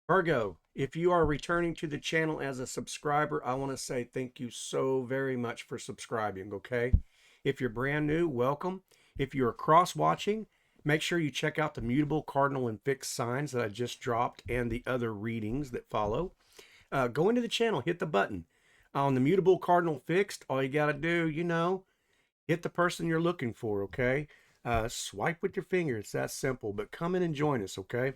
Virgo, if you are returning to the channel as a subscriber, I want to say thank you so very much for subscribing, okay? If you're brand new, welcome. If you're cross-watching, make sure you check out the mutable, cardinal, and fixed signs that I just dropped and the other readings that follow. Go into the channel, hit the button. On the mutable, cardinal, fixed, all you got to do, hit the person you're looking for, okay? Swipe with your finger. It's that simple, but come in and join us, okay?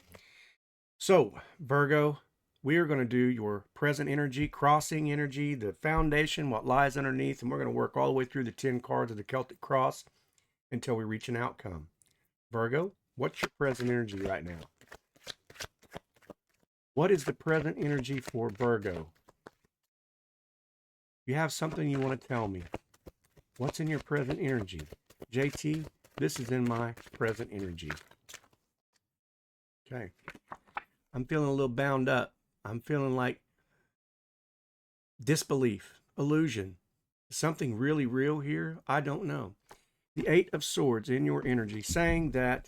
So, Virgo, we are going to do your present energy, crossing energy, the foundation, what lies underneath, and we're going to work all the way through the 10 cards of the Celtic cross until we reach an outcome. Virgo, what's your present energy right now? What is the present energy for Virgo? You have something you want to tell me. What's in your present energy? JT, this is in my present energy. Okay. I'm feeling a little bound up. I'm feeling like disbelief, illusion. Something really real here? I don't know. The Eight of Swords in your energy, saying that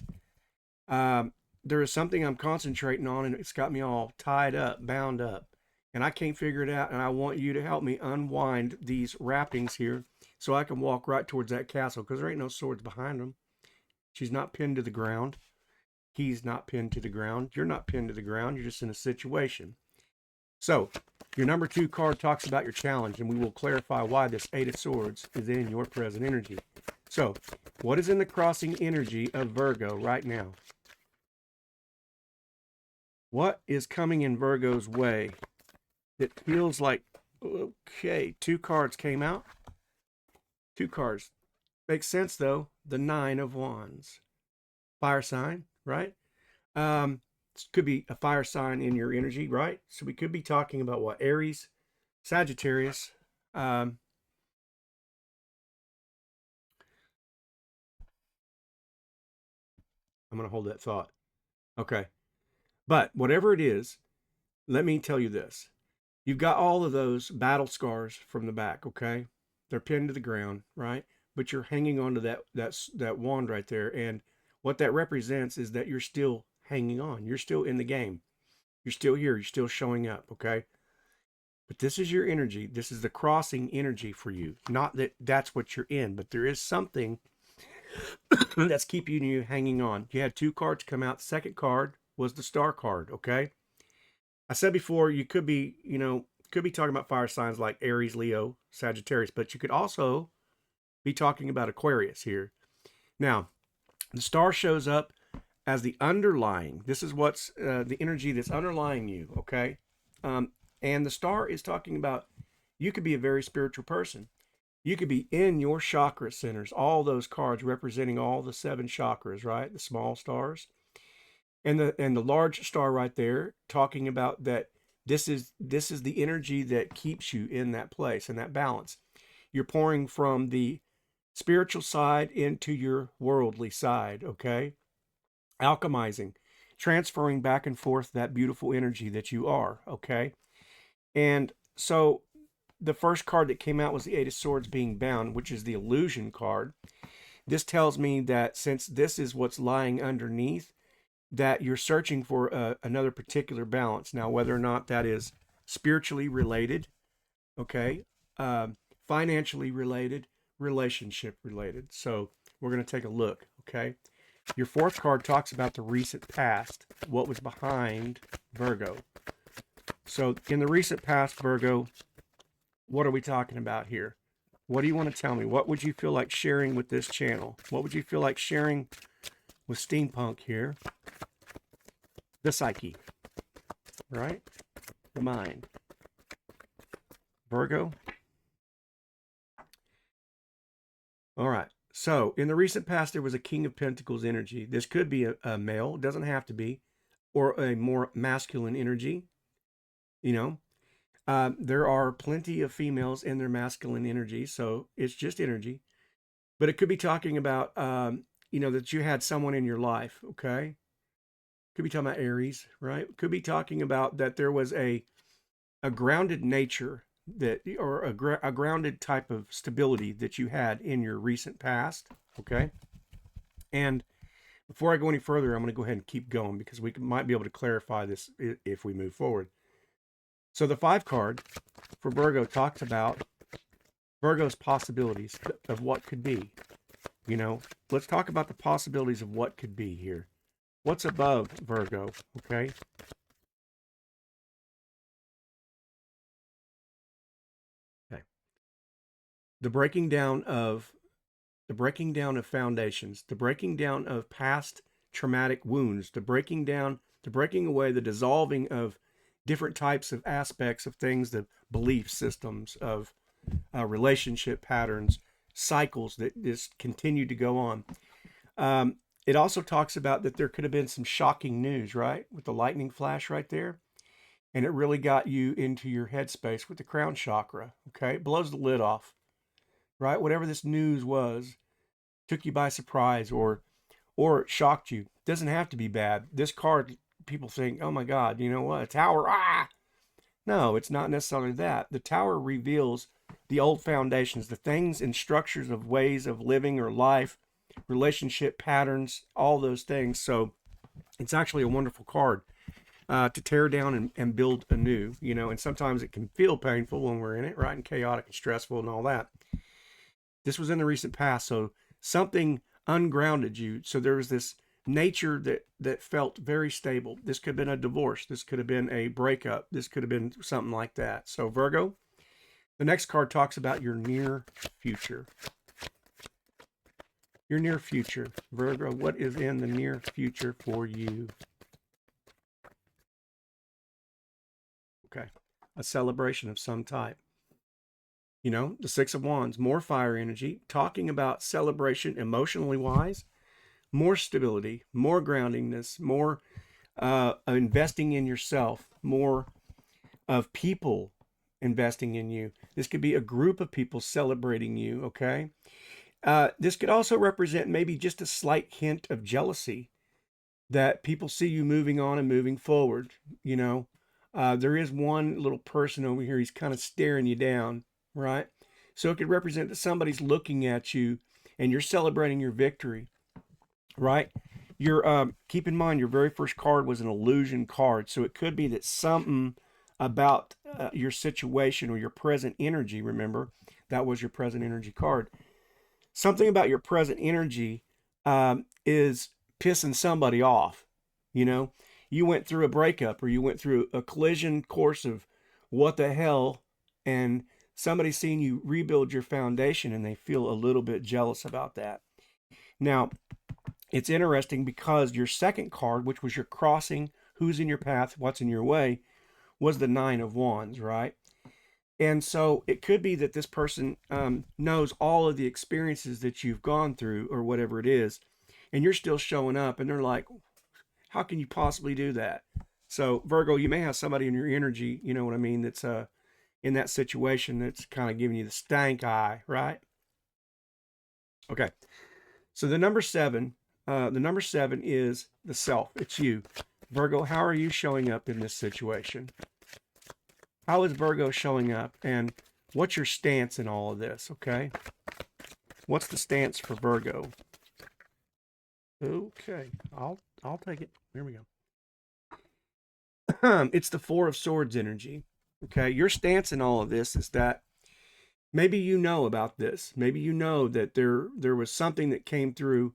there is something I'm concentrating on and it's got me all tied up, bound up, and I can't figure it out, and I want you to help me unwind these wrappings here so I can walk right towards that castle, because there ain't no swords behind them. She's not pinned to the ground. He's not pinned to the ground. You're not pinned to the ground. You're just in a situation. So, your number 2 card talks about your challenge, and we will clarify why this Eight of Swords is in your present energy. So, what is in the crossing energy of Virgo right now? What is coming in Virgo's way? It feels like, okay, 2 cards came out. 2 cards. Makes sense, though. The Nine of Wands. Fire sign, right? This could be a fire sign in your energy, right? So we could be talking about what? Aries, Sagittarius. I'm going to hold that thought. Okay. But whatever it is, let me tell you this. You've got all of those battle scars from the back, okay? They're pinned to the ground, right? But you're hanging on to that wand right there, and what that represents is that you're still hanging on. You're still in the game. You're still here. You're still showing up, okay? But this is your energy. This is the crossing energy for you. Not that that's what you're in, but there is something that's keeping you hanging on. You had 2 cards come out. The second card was the Star card, okay? I said before, you could be, could be talking about fire signs like Aries, Leo, Sagittarius, but you could also be talking about Aquarius here. Now, the Star shows up as the underlying. This is what's the energy that's underlying you, okay? And the Star is talking about you could be a very spiritual person. You could be in your chakra centers, all those cards representing all the 7 chakras, right? The small stars. And the large star right there talking about that this is the energy that keeps you in that place and that balance. You're pouring from the spiritual side into your worldly side, okay? Alchemizing, transferring back and forth that beautiful energy that you are, okay? And so the first card that came out was the Eight of Swords being bound, which is the illusion card. This tells me that since this is what's lying underneath, that you're searching for another particular balance. Now, whether or not that is spiritually related, okay, financially related, relationship related. So we're going to take a look, okay? Your 4th card talks about the recent past, what was behind Virgo. So in the recent past, Virgo, what are we talking about here? What do you want to tell me? What would you feel like sharing with this channel? What would you feel like sharing with Steampunk here? The psyche, right? The mind. Virgo. All right. So in the recent past, there was a King of Pentacles energy. This could be a male. It doesn't have to be. Or a more masculine energy. There are plenty of females in their masculine energy. So it's just energy. But it could be talking about, that you had someone in your life, okay? Could be talking about Aries, right? Could be talking about that there was a grounded nature that, or a grounded type of stability that you had in your recent past, okay? And before I go any further, I'm going to go ahead and keep going because we might be able to clarify this if we move forward. So the 5 card for Virgo talks about Virgo's possibilities of what could be. You know, let's talk about the possibilities of what could be here. What's above Virgo, okay? Okay. The breaking down of foundations, the breaking down of past traumatic wounds, the breaking away, the dissolving of different types of aspects of things, the belief systems of relationship patterns, cycles that just continue to go on. It also talks about that there could have been some shocking news, right? With the lightning flash right there. And it really got you into your headspace with the crown chakra, okay? It blows the lid off, right? Whatever this news was, took you by surprise or it shocked you. It doesn't have to be bad. This card, people think, oh my God, you know what? A tower, ah! No, it's not necessarily that. The tower reveals the old foundations, the things and structures of ways of living or life, relationship patterns, all those things. So it's actually a wonderful card to tear down and build anew, you know, and sometimes it can feel painful when we're in it, right? And chaotic and stressful and all that. This was in the recent past, so something ungrounded you. So there was this nature that felt very stable. This could have been a divorce. This could have been a breakup. This could have been something like that. So Virgo, the next card talks about your near future. Your near future. Virgo, what is in the near future for you? Okay. A celebration of some type. You know, the 6 of Wands, more fire energy, talking about celebration emotionally wise, more stability, more groundingness, more investing in yourself, more of people investing in you. This could be a group of people celebrating you, okay? This could also represent maybe just a slight hint of jealousy that people see you moving on and moving forward, you know. There is one little person over here, he's kind of staring you down, right? So it could represent that somebody's looking at you and you're celebrating your victory, right? You're keep in mind your very first card was an illusion card, so it could be that something about your situation or your present energy, remember that was your present energy card, something about your present energy is pissing somebody off. You know, you went through a breakup or you went through a collision course of what the hell, and somebody's seen you rebuild your foundation and they feel a little bit jealous about that. Now, it's interesting because your second card, which was your crossing, who's in your path, what's in your way, was the 9 of Wands, right? And so it could be that this person knows all of the experiences that you've gone through or whatever it is, and you're still showing up and they're like, how can you possibly do that? So Virgo, you may have somebody in your energy, you know what I mean, that's in that situation that's kind of giving you the stank eye, right? Okay. So the number 7 is the self. It's you. Virgo, how are you showing up in this situation? How is Virgo showing up? And what's your stance in all of this, okay? What's the stance for Virgo? Okay, I'll take it. Here we go. It's the 4 of Swords energy. Okay, your stance in all of this is that maybe you know about this. Maybe you know that there was something that came through.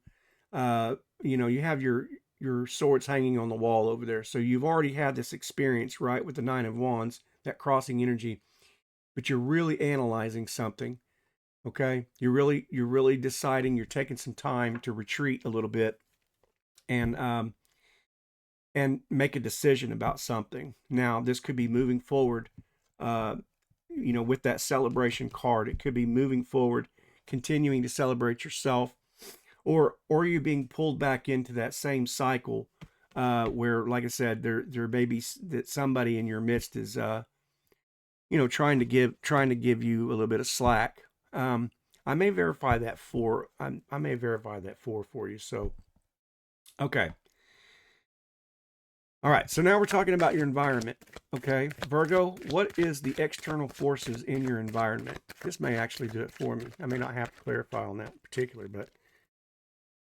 You know, you have your swords hanging on the wall over there. So you've already had this experience, right, with the 9 of Wands, that crossing energy, but you're really analyzing something. Okay, you're really deciding. You're taking some time to retreat a little bit and make a decision about something. Now, this could be moving forward. You know, with that celebration card, it could be moving forward, continuing to celebrate yourself, or you being pulled back into that same cycle where, like I said, there may be that somebody in your midst is you know, trying to give you a little bit of slack. I may verify that for for you. So, okay. All right. So now we're talking about your environment. Okay, Virgo, what is the external forces in your environment? This may actually do it for me. I may not have to clarify on that in particular, but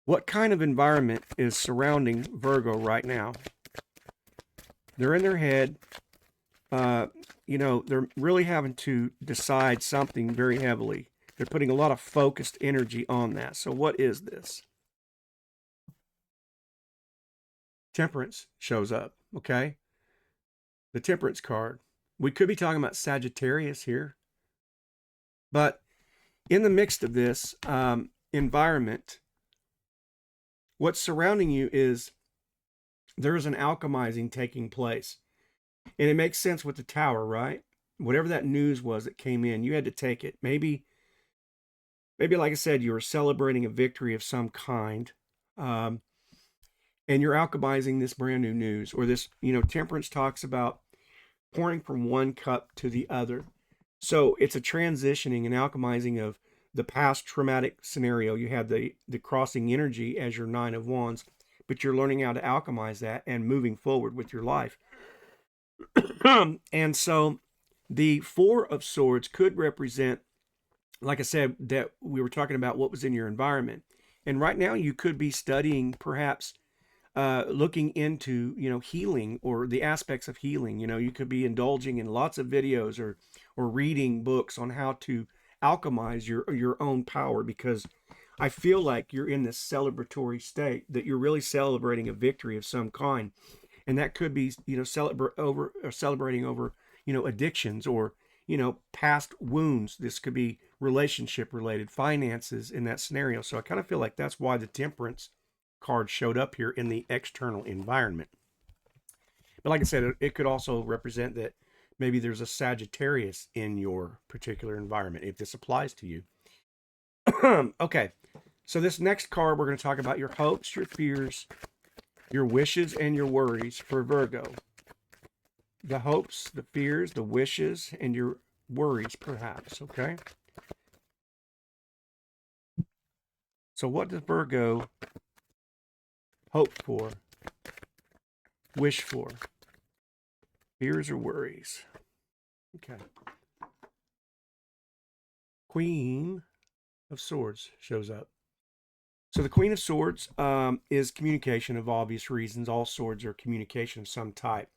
What kind of environment is surrounding Virgo right now? They're in their head. They're really having to decide something very heavily. They're putting a lot of focused energy on that. So what is this? Temperance shows up, okay? The Temperance card. We could be talking about Sagittarius here. But in the midst of this environment, what's surrounding you is there's an alchemizing taking place. And it makes sense with the Tower, right? Whatever that news was that came in, you had to take it. Maybe like I said, you were celebrating a victory of some kind. Um, and you're alchemizing this brand new news, or this, Temperance talks about pouring from one cup to the other. So it's a transitioning and alchemizing of the past traumatic scenario. You had the crossing energy as your Nine of Wands, but you're learning how to alchemize that and moving forward with your life. And so the Four of Swords could represent, like I said, that we were talking about what was in your environment. And right now you could be studying, perhaps looking into, healing or the aspects of healing. You could be indulging in lots of videos or reading books on how to alchemize your own power, because I feel like you're in this celebratory state, that you're really celebrating a victory of some kind. And that could be, celebrating over, addictions or, past wounds. This could be relationship related, finances in that scenario. So I kind of feel like that's why the Temperance card showed up here in the external environment. But like I said, it could also represent that maybe there's a Sagittarius in your particular environment, if this applies to you. Okay, so this next card, we're going to talk about your hopes, your fears, your wishes, and your worries for Virgo. The hopes, the fears, the wishes, and your worries, perhaps, okay? So what does Virgo hope for, wish for, fears or worries? Okay. Queen of Swords shows up. So the Queen of Swords is communication of obvious reasons. All swords are communication of some type.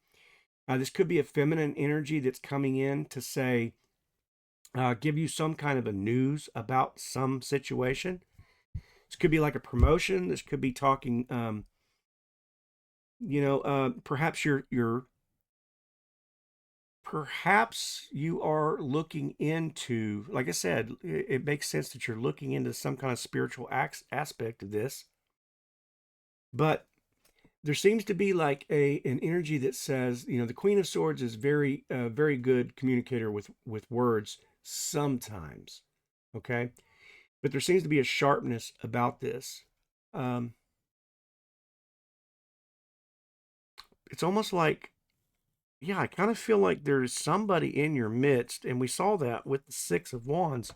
This could be a feminine energy that's coming in to say, give you some kind of a news about some situation. This could be like a promotion. This could be talking, perhaps perhaps you are looking into, like I said, it makes sense that you're looking into some kind of spiritual aspect of this. But there seems to be like an energy that says, the Queen of Swords is very very good communicator with words sometimes, okay? But there seems to be a sharpness about this. It's almost like, yeah, I kind of feel like there's somebody in your midst, and we saw that with the Six of Wands,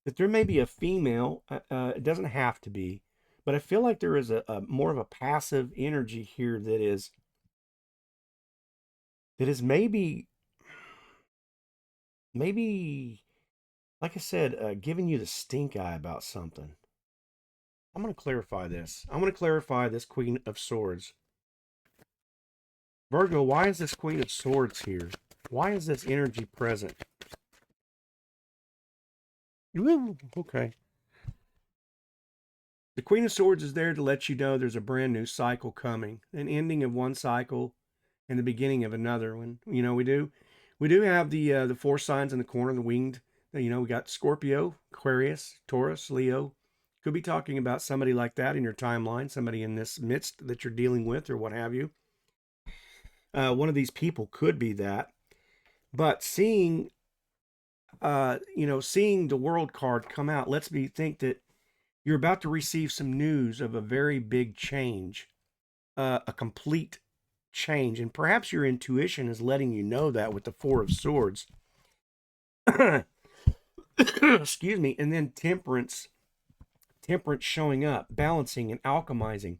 that there may be a female. It doesn't have to be, but I feel like there is a more of a passive energy here that is maybe like I said, giving you the stink eye about something. I'm going to clarify this. I'm going to clarify this Queen of Swords. Virgo, why is this Queen of Swords here? Why is this energy present? Ooh, okay. The Queen of Swords is there to let you know there's a brand new cycle coming, an ending of one cycle and the beginning of another one. We do have the four signs in the corner, the winged. We got Scorpio, Aquarius, Taurus, Leo. Could be talking about somebody like that in your timeline, somebody in this midst that you're dealing with, or what have you. One of these people could be that. But seeing the World card come out lets me think that you're about to receive some news of a very big change, a complete change. And perhaps your intuition is letting you know that with the Four of Swords. Excuse me. And then temperance showing up, balancing and alchemizing.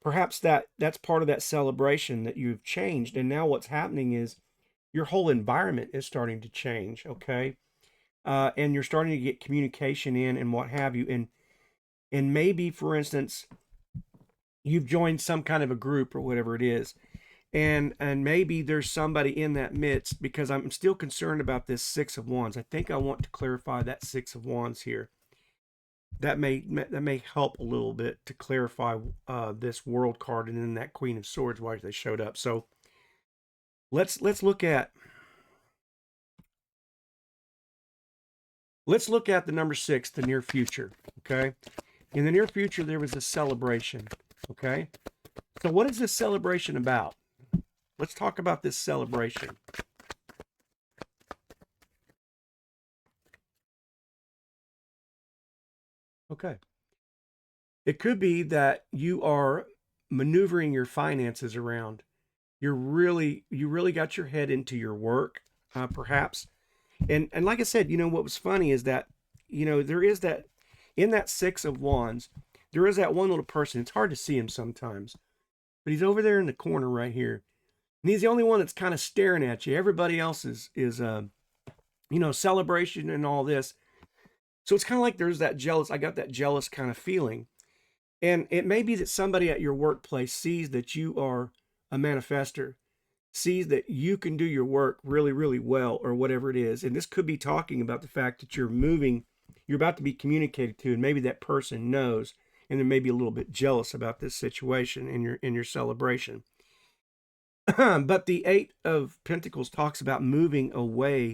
Perhaps that's part of that celebration, that you've changed. And now what's happening is your whole environment is starting to change, okay? And you're starting to get communication in and what have you. And And maybe, for instance, you've joined some kind of a group or whatever it is, and maybe there's somebody in that midst, because I'm still concerned about this Six of Wands. I think I want to clarify that Six of Wands here. That may help a little bit to clarify this World card and then that Queen of Swords, why they showed up. So let's look at the number 6, the near future. Okay, in the near future there was a celebration. Okay, so what is this celebration about? Let's talk about this celebration. Okay. It could be that you are maneuvering your finances around. You really got your head into your work, perhaps. And like I said, what was funny is that, there is that, in that Six of Wands, there is that one little person. It's hard to see him sometimes, but he's over there in the corner right here. And he's the only one that's kind of staring at you. Everybody else is celebration and all this. So it's kind of like there's that jealous, I got that jealous kind of feeling. And it may be that somebody at your workplace sees that you are a manifester, sees that you can do your work really, really well, or whatever it is. And this could be talking about the fact that you're about to be communicated to, and maybe that person knows, and they're maybe a little bit jealous about this situation in your celebration. But the Eight of Pentacles talks about moving away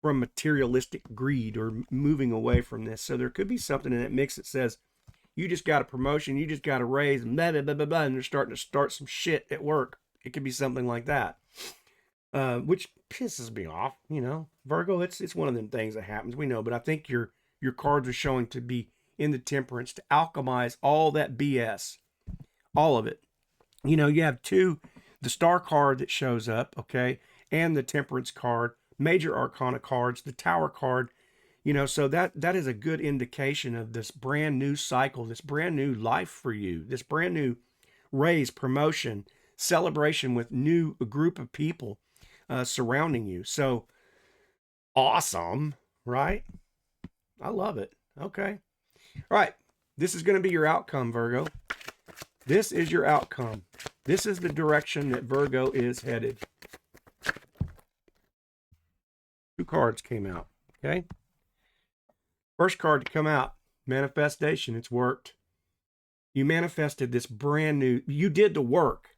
from materialistic greed, or moving away from this. So there could be something in that mix that says, you just got a promotion, you just got a raise, and blah, blah, blah, blah, blah, and they're starting to start some shit at work. It could be something like that, which pisses me off. Virgo, it's one of them things that happens. We know, but I think your cards are showing to be in the Temperance, to alchemize all that BS, all of it. You have the Star card that shows up, okay, and the Temperance card, major arcana cards, the Tower card. So that is a good indication of this brand new cycle, this brand new life for you, this brand new raise, promotion, celebration with a group of people surrounding you. So awesome, right? I love it. Okay. All right. This is going to be your outcome, Virgo. This is your outcome. This is the direction that Virgo is headed. 2 cards came out. Okay. First card to come out, manifestation. It's worked. You manifested this brand new, you did the work.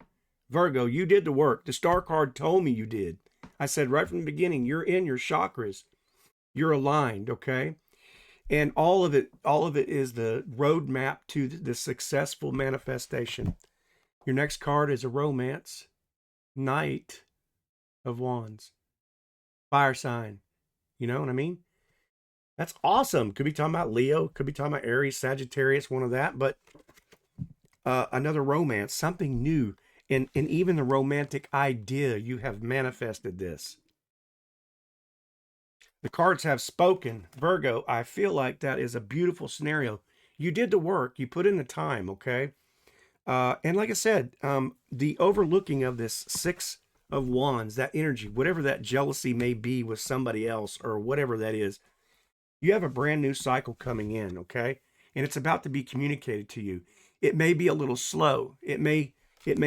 Virgo, you did the work. The Star card told me you did. I said right from the beginning, you're in your chakras. You're aligned, okay? And all of it is the roadmap to the successful manifestation. Your next card is a romance. Knight of Wands. Fire sign. You know what I mean? That's awesome. Could be talking about Leo. Could be talking about Aries, Sagittarius, one of that. But another romance, something new. And even the romantic idea, you have manifested this. The cards have spoken. Virgo, I feel like that is a beautiful scenario. You did the work. You put in the time, okay? And like I said, the overlooking of this Six of Wands, that energy, whatever that jealousy may be with somebody else or whatever that is, you have a brand new cycle coming in, okay? And it's about to be communicated to you. It may be a little slow. It may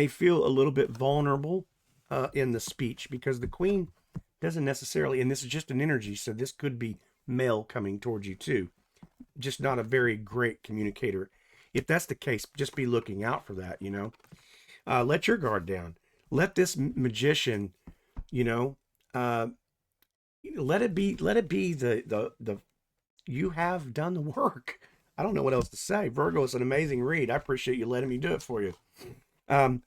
feel a little bit vulnerable in the speech, because the Queen doesn't necessarily, and this is just an energy, so this could be male coming towards you too. Just not a very great communicator. If that's the case, just be looking out for that, Let your guard down. Let this magician, let it be the you have done the work. I don't know what else to say. Virgo is an amazing read. I appreciate you letting me do it for you. I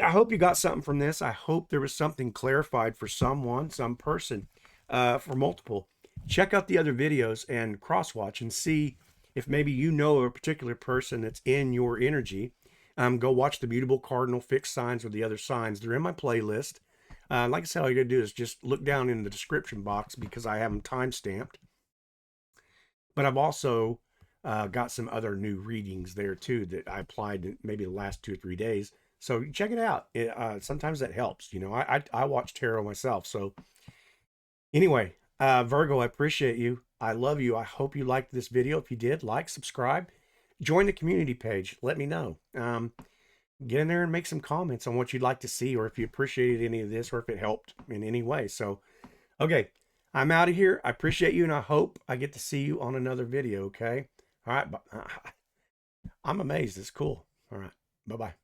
hope you got something from this. I hope there was something clarified for someone, some person, for multiple. Check out the other videos and cross-watch and see if maybe you know a particular person that's in your energy. Go watch the mutable cardinal fixed signs or the other signs. They're in my playlist. Like I said, all you gotta do is just look down in the description box, because I have them time-stamped. But I've also got some other new readings there too that I applied in maybe the last 2 or 3 days. So check it out. Sometimes that helps. I watch tarot myself. So anyway, Virgo, I appreciate you. I love you. I hope you liked this video. If you did, like, subscribe, join the community page. Let me know. Get in there and make some comments on what you'd like to see, or if you appreciated any of this, or if it helped in any way. So, okay, I'm out of here. I appreciate you, and I hope I get to see you on another video, okay? All right, I'm amazed. It's cool. All right, bye-bye.